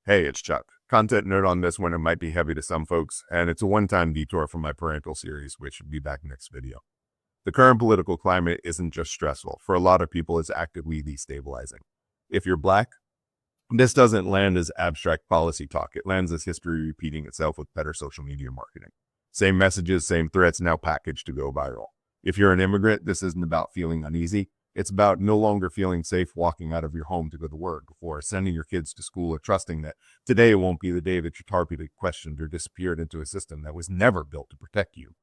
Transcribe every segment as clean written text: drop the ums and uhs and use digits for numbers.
Hey, it's Chuck. Content note on this one, it might be heavy to some folks, and it's a one-time detour from my parental series, which will be back next video. The current political climate isn't just stressful. For a lot of people, it's actively destabilizing. If you're Black, this doesn't land as abstract policy talk. It lands as history repeating itself with better social media marketing. Same messages, same threats, now packaged to go viral. If you're an immigrant, this isn't about feeling uneasy. It's about no longer feeling safe walking out of your home to go to work, or sending your kids to school, or trusting that today won't be the day that you're targeted, questioned, or disappeared into a system that was never built to protect you.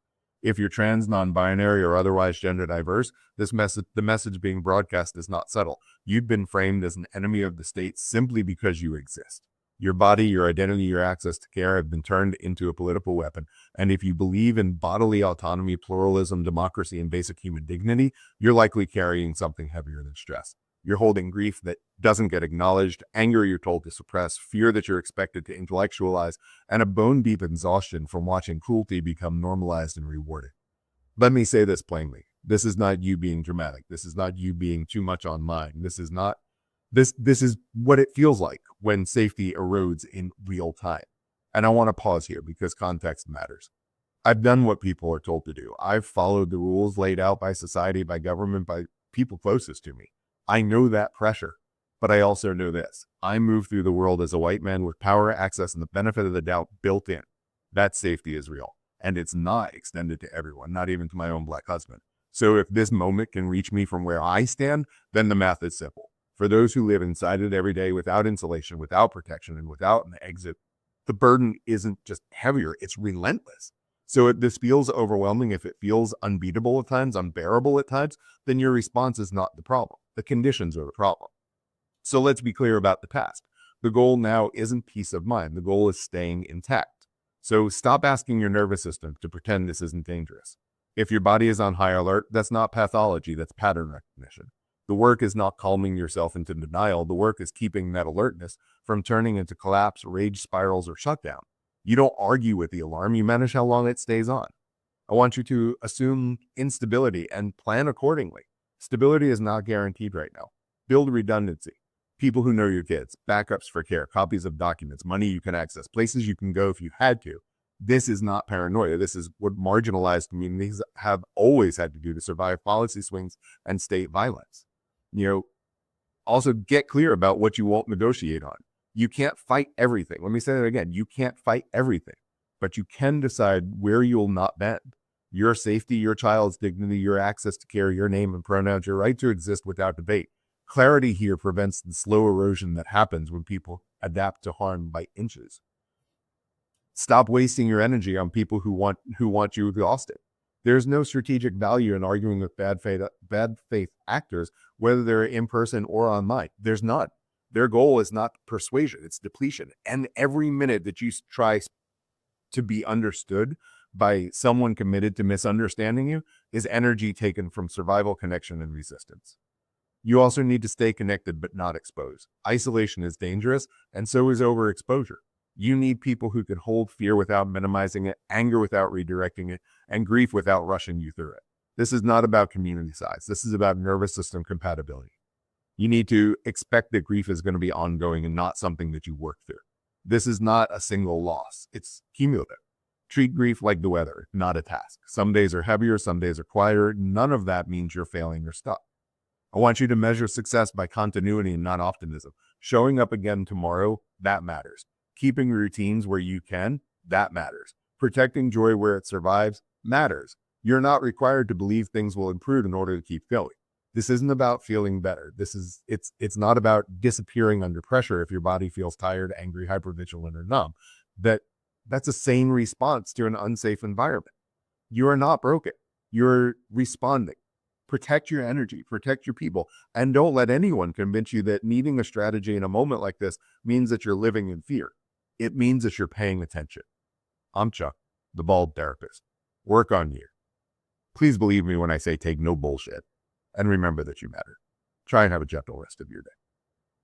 If you're trans, non-binary, or otherwise gender diverse, the message being broadcast is not subtle. You've been framed as an enemy of the state simply because you exist. Your body, your identity, your access to care have been turned into a political weapon. And if you believe in bodily autonomy, pluralism, democracy, and basic human dignity, you're likely carrying something heavier than stress. You're holding grief that doesn't get acknowledged, anger you're told to suppress, fear that you're expected to intellectualize, and a bone-deep exhaustion from watching cruelty become normalized and rewarded. Let me say this plainly. This is not you being dramatic. This is not you being too much online. This is what it feels like when safety erodes in real time. And I want to pause here because context matters. I've done what people are told to do. I've followed the rules laid out by society, by government, by people closest to me. I know that pressure, but I also know this. I move through the world as a white man with power, access, and the benefit of the doubt built in. That safety is real, and it's not extended to everyone, not even to my own Black husband. So if this moment can reach me from where I stand, then the math is simple. For those who live inside it every day without insulation, without protection, and without an exit, the burden isn't just heavier, it's relentless. So if this feels overwhelming, if it feels unbeatable at times, unbearable at times, then your response is not the problem. The conditions are the problem. So let's be clear about the past. The goal now isn't peace of mind. The goal is staying intact. So stop asking your nervous system to pretend this isn't dangerous. If your body is on high alert, that's not pathology, that's pattern recognition. The work is not calming yourself into denial. The work is keeping that alertness from turning into collapse, rage spirals, or shutdown. You don't argue with the alarm, you manage how long it stays on. I want you to assume instability and plan accordingly. Stability is not guaranteed right now. Build redundancy. People who know your kids, backups for care, copies of documents, money you can access, places you can go if you had to. This is not paranoia. This is what marginalized communities have always had to do to survive policy swings and state violence. Also get clear about what you won't negotiate on. You can't fight everything. Let me say that again. You can't fight everything, but you can decide where you'll not bend. Your safety, your child's dignity, your access to care, your name and pronouns, your right to exist without debate. Clarity here prevents the slow erosion that happens when people adapt to harm by inches. Stop wasting your energy on people who want you exhausted. There's no strategic value in arguing with bad faith actors, whether they're in person or online. There's none. Their goal is not persuasion, it's depletion. And every minute that you try to be understood by someone committed to misunderstanding you is energy taken from survival, connection, and resistance. You also need to stay connected but not exposed. Isolation is dangerous, and so is overexposure. You need people who can hold fear without minimizing it, anger without redirecting it, and grief without rushing you through it. This is not about community size. This is about nervous system compatibility. You need to expect that grief is going to be ongoing and not something that you work through. This is not a single loss. It's cumulative. Treat grief like the weather, not a task. Some days are heavier, some days are quieter. None of that means you're failing or stuck. I want you to measure success by continuity and not optimism. Showing up again tomorrow, that matters. Keeping routines where you can, that matters. Protecting joy where it survives, matters. You're not required to believe things will improve in order to keep going. This isn't about feeling better. It's not about disappearing under pressure if your body feels tired, angry, hypervigilant, or numb. That's a sane response to an unsafe environment. You are not broken. You're responding. Protect your energy, protect your people, and don't let anyone convince you that needing a strategy in a moment like this means that you're living in fear. It means that you're paying attention. I'm Chuck, the bald therapist. Work on you. Please believe me when I say take no bullshit. And remember that you matter. Try and have a gentle rest of your day.